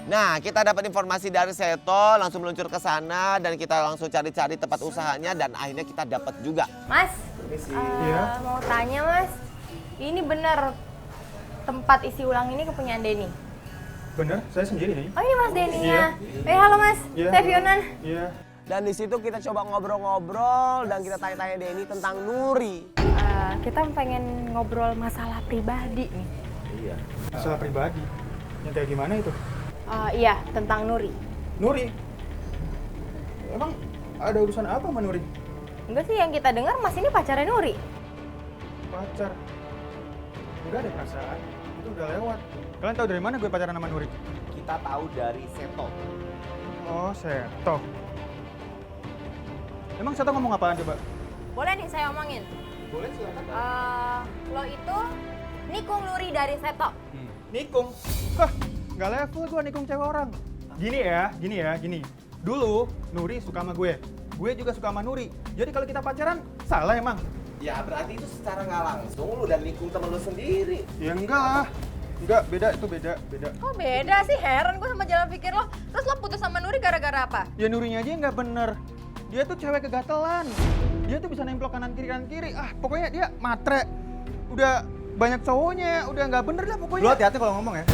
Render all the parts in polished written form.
Nah, kita dapat informasi dari Seto, langsung meluncur ke sana dan kita langsung cari-cari tempat usahanya dan akhirnya kita dapat juga. Mas, Iya. mau tanya Mas, ini benar tempat isi ulang ini kepunyaan Denny? Bener, saya sendiri nih. Oh ini Mas Denny-nya. Halo Mas, Iya. saya Fionan. Iya. Dan di situ kita coba ngobrol-ngobrol dan kita tanya-tanya Denny tentang Nuri. Kita pengen ngobrol masalah pribadi nih. Masalah pribadi. Yang kayak gimana itu? Iya, tentang Nuri. Nuri. Emang ada urusan apa sama Nuri? Enggak sih, yang kita dengar Mas ini pacarnya Nuri. Pacar. Enggak ada perasaan. Itu udah lewat. Kalian tahu dari mana gue pacaran sama Nuri? Kita tahu dari Seto. Oh, Seto. Emang Seto ngomong apaan coba? Boleh nih saya omongin. Boleh, silakan. Lo itu nikung Nuri dari Seto. Nikung. Hah, nggak level gue nikung cewek orang. Gini. Dulu Nuri suka sama gue juga suka sama Nuri. Jadi kalau kita pacaran, salah emang? Ya berarti itu secara nggak langsung lu dan nikung temen lu sendiri. Ya enggak lah. Enggak, beda. Kok beda sih? Heran gue sama jalan pikir lo. Terus lo putus sama Nuri gara-gara apa? Ya Nurinya aja nggak bener. Dia tuh cewek kegatelan. Dia tuh bisa nemplok kanan kiri. Pokoknya dia matre. Udah banyak cowoknya, udah nggak bener lah pokoknya. Lu hati-hati kalau ngomong ya.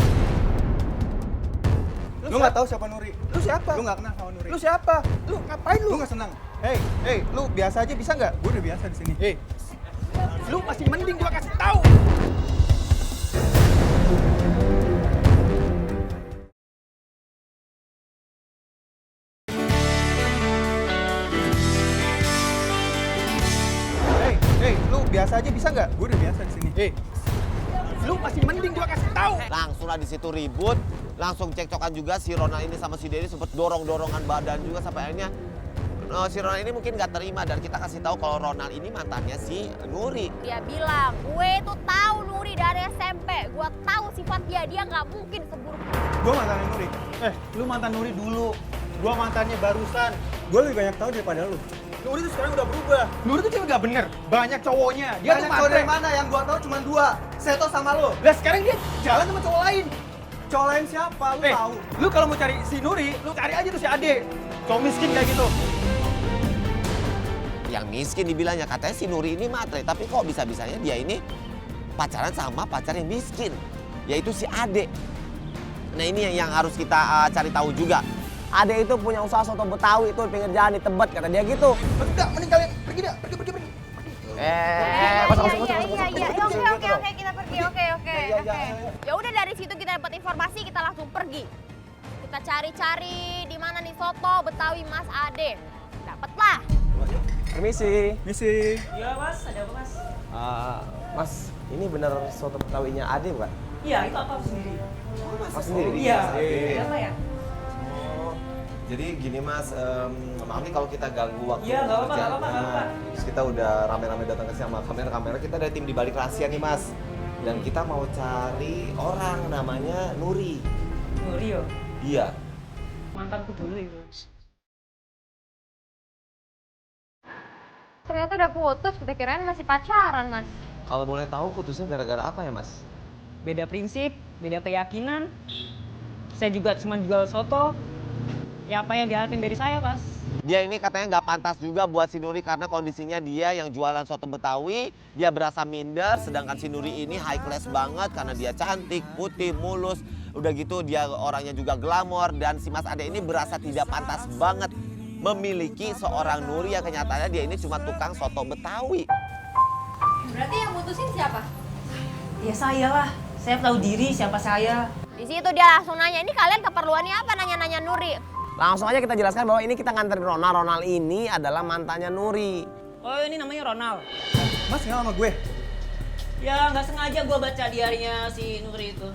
Lu nggak tahu siapa Nuri. Lu siapa? Lu nggak kenal sama Nuri. Lu siapa? Lu ngapain lu? Lu nggak senang. Hey, lu biasa aja bisa nggak? Gue udah biasa di sini. Hey, lu masih mending gua kasih tahu. Hey, lu biasa aja bisa nggak? Gue udah biasa di sini. Hey, lu masih mending gua kasih tahu. Langsung lah di situ ribut, langsung cekcokan juga si Ronald ini sama si Denny sempet dorong-dorongan badan juga sampai akhirnya si Ronald ini mungkin nggak terima dan kita kasih tahu kalau Ronald ini mantannya si Nuri. Dia bilang, gue tuh tahu Nuri dari SMP. Gue tahu sifat dia nggak mungkin seburuk. Gue mantannya Nuri. Lu mantan Nuri dulu. Gua mantannya barusan. Gue lebih banyak tahu daripada lu. Nuri tuh sekarang udah berubah. Nuri tuh cewek gak bener. Banyak cowoknya. Dia Banyak tuh cowok matre. dari mana? Yang gue tahu cuma 2. Seto sama lo. Lah sekarang dia jalan sama cowok lain. Cowok lain siapa? Lu tahu. Lu kalau mau cari si Nuri, lu cari aja tuh si Ade. Cowok miskin kayak gitu. Yang miskin dibilangnya katanya si Nuri ini matre, tapi kok bisa-bisanya dia ini pacaran sama pacar yang miskin, yaitu si Ade. Nah ini yang harus kita cari tahu juga. Ade itu punya usaha soto Betawi itu di pinggir jalan di Tebet, kata dia gitu. Enggak, mending kalian pergi dah. Pergi. Iya, oke, kita pergi, oke. Ya udah dari situ kita dapat informasi, kita langsung pergi. Kita cari-cari di mana nih soto Betawi Mas Ade. Dapatlah. Permisi. Misi. Iya mas, ada apa mas? Mas, ini bener soto Betawinya Ade bukan? Iya, itu apa sendiri? Mas sendiri? Iya, Ade. kenapa ya? Jadi gini Mas, maaf nih kalau kita ganggu waktu Iya, nggak apa-apa, kerja. nggak apa-apa. Terus kita udah rame-rame datang ke sini sama kamera-kamera, kita ada tim di balik rahasia nih Mas. Dan kita mau cari orang namanya Nuri. Rio, Iya. mantanku dulu itu. Ternyata udah putus, kita kirain masih pacaran, Mas. Kalau boleh tahu putusnya gara-gara apa ya Mas? Beda prinsip, beda keyakinan. Saya juga cuma jual soto. Ya apa yang diharapin dari saya, Mas? Dia ini katanya nggak pantas juga buat si Nuri karena kondisinya dia yang jualan soto Betawi, dia berasa minder, sedangkan si Nuri ini high class banget karena dia cantik, putih, mulus. Udah gitu dia orangnya juga glamor dan si Mas Ade ini berasa tidak pantas banget memiliki seorang Nuri yang kenyataannya dia ini cuma tukang soto Betawi. Berarti yang mutusin siapa? Ya saya lah. Saya tahu diri siapa saya. Di situ dia langsung nanya, ini kalian keperluannya apa nanya-nanya Nuri? Langsung aja kita jelaskan bahwa ini kita nganterin Ronald. Ronald ini adalah mantannya Nuri. Oh ini namanya Ronald. Mas kenal sama gue? Ya nggak sengaja gue baca diarinya si Nuri itu.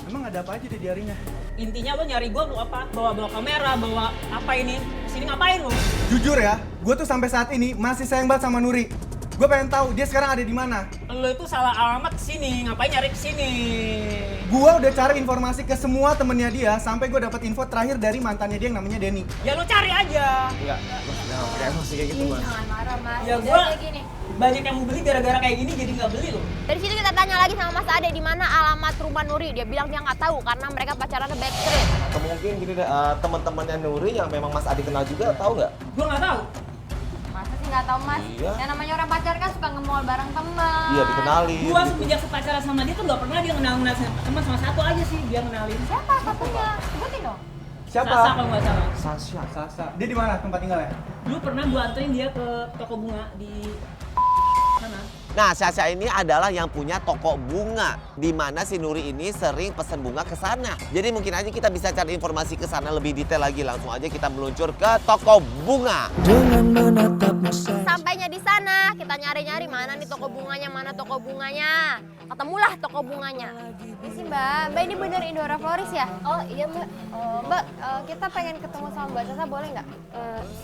Emang ada apa aja di diarinya? Intinya lo nyari gue bawa apa? Bawa kamera, bawa apa ini? Sini ngapain lo? Jujur ya, gue tuh sampai saat ini masih sayang banget sama Nuri. Gue pengen tahu dia sekarang ada di mana. Lo itu salah alamat kesini, ngapain nyari kesini? Gue udah cari informasi ke semua temennya dia sampai gue dapet info terakhir dari mantannya dia yang namanya Denny. Ya lo cari aja. Enggak, Mas, jangan pakai emosi kayak gitu, Mas. Jangan marah, Mas. Ya, Udah gua- kayak gini. banyak yang mau beli gara-gara kayak gini jadi nggak beli loh. Dari situ kita tanya lagi sama Mas Ade di mana alamat rumah Nuri. Dia bilang dia nggak tahu karena mereka pacarannya backstreet. Atau mungkin gini deh, teman-temannya Nuri yang memang Mas Adi kenal juga tahu nggak? Gue nggak tahu. Masa sih nggak tahu Mas? Iya. Yang namanya orang pacar kan suka nge-mall bareng teman. Iya dikenalin. Gua semenjak sepacaran sama dia tuh nggak pernah dia kenal teman sama satu aja sih dia kenalin. Siapa satunya? Sebutin dong. Sasa Siapa? kalau nggak salah. Sasha. Sasa. Dia di mana tempat tinggalnya? Dulu pernah gua anterin dia ke toko bunga di sana. Nah, Sasha ini adalah yang punya toko bunga, di mana si Nuri ini sering pesen bunga ke sana. Jadi mungkin aja kita bisa cari informasi ke sana lebih detail lagi. Langsung aja kita meluncur ke toko bunga. Sampainya di sana, kita nyari-nyari mana nih toko bunganya, mana toko bunganya. Ketemulah toko bunganya. Ini sih Mbak ini bener Indora Floris ya? Oh iya Mbak. Mbak, kita pengen ketemu sama Mbak Sasa boleh nggak?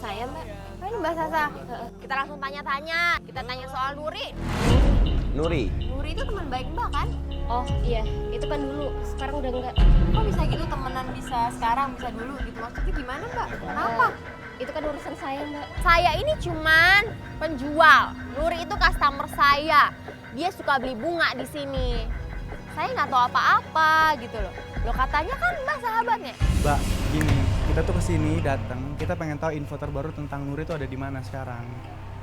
Saya Mbak. Oh ini Mbak Sasa. Kita langsung tanya-tanya. Kita tanya soal Nuri. Nuri. Nuri itu teman baik Mbak kan? Oh iya, itu kan dulu. Sekarang udah enggak. Kok bisa gitu temenan bisa sekarang, bisa dulu gitu? Maksudnya gimana Mbak? Kenapa? Itu kan urusan saya, Mbak. Saya ini cuman penjual. Nuri itu customer saya. Dia suka beli bunga di sini. Saya nggak tahu apa-apa gitu loh. Lo katanya kan Mbak sahabatnya. Mbak, gini, kita tuh kesini datang, kita pengen tahu info terbaru tentang Nuri itu ada di mana sekarang.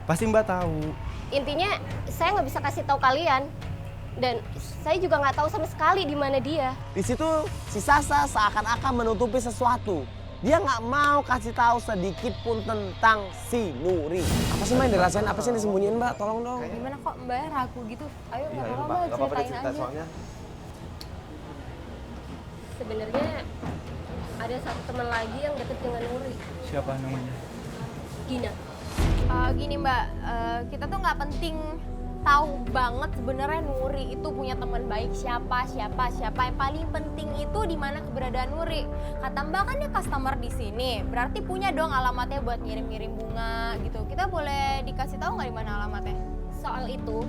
Pasti Mbak tahu. Intinya saya nggak bisa kasih tahu kalian. Dan saya juga nggak tahu sama sekali di mana dia. Di situ si Sasa seakan-akan menutupi sesuatu. Dia nggak mau kasih tahu sedikit pun tentang si Nuri. Apa sih Mbak yang dirahasiain? Apa sih yang disembunyiin Mbak? Tolong dong. Gimana kok Mbak ragu gitu? Ayo nggak Iya, apa-apa Mbak, ceritain aja. Sebenarnya ada satu teman lagi yang deket dengan Nuri, Siapa namanya? Gina. Gini Mbak, kita tuh nggak penting tahu banget sebenarnya Nuri itu punya teman baik siapa. Yang paling penting itu di mana keberadaan Nuri. Kata Mbak kan dia customer di sini, berarti punya dong alamatnya buat ngirim-ngirim bunga gitu. Kita boleh dikasih tahu nggak di mana alamatnya? Soal itu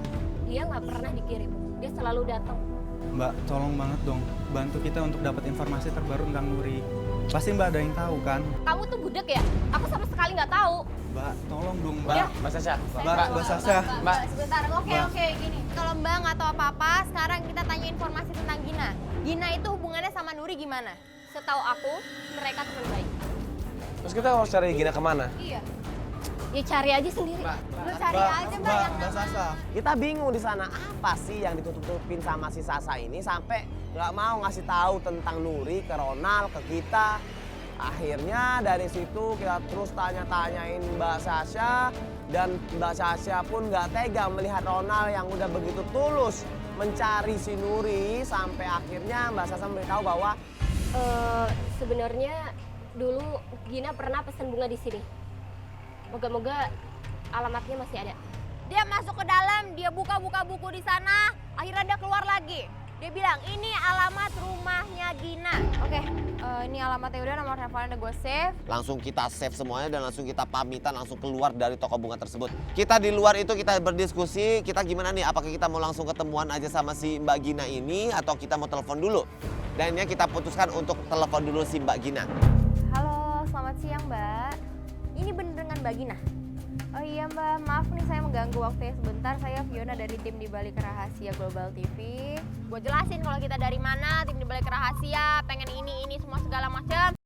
dia nggak pernah dikirim. Dia selalu datang. Mbak, tolong banget dong, bantu kita untuk dapat informasi terbaru tentang Nuri. Pasti Mbak ada yang tahu kan? Kamu tuh budak ya? Aku sama sekali nggak tahu. Mbak, tolong dong Ya. Mbak. Mbak Sasha. Mbak Sasha. Mbak, sebentar. Oke, gini. Kalau Mbak nggak tahu apa-apa, sekarang kita tanya informasi tentang Gina. Gina itu hubungannya sama Nuri gimana? Setahu aku, mereka teman baik. Terus kita harus cari Gina kemana? Iya. Ya cari aja sendiri. Lu cari aja Mbak yang Mbak Sasha. Kita bingung di sana apa sih yang ditutup-tutupin sama si Sasa ini sampai nggak mau ngasih tahu tentang Nuri ke Ronald, ke kita. Akhirnya dari situ kita terus tanya-tanyain Mbak Sasha dan Mbak Sasha pun nggak tega melihat Ronald yang udah begitu tulus mencari si Nuri sampai akhirnya Mbak Sasha memberitahu bahwa Sebenarnya dulu Gina pernah pesan bunga di sini. Moga-moga alamatnya masih ada. Dia masuk ke dalam, dia buka-buka buku di sana, akhirnya dia keluar lagi. Dia bilang, ini alamat rumahnya Gina. Oke, ini alamatnya udah, nomor teleponnya udah gue save. Langsung kita save semuanya dan langsung kita pamitan, langsung keluar dari toko bunga tersebut. Kita di luar itu kita berdiskusi, kita gimana nih? Apakah kita mau langsung ketemuan aja sama si Mbak Gina ini atau kita mau telepon dulu? Dan ini kita putuskan untuk telepon dulu si Mbak Gina. Halo, selamat siang Mbak. Ini bener dengan Mbak Gina? Oh iya Mbak, maaf nih saya mengganggu waktunya sebentar. Saya Fiona dari tim di balik rahasia Global TV. Gue jelasin kalau kita dari mana, tim di balik rahasia, pengen ini semua segala macam.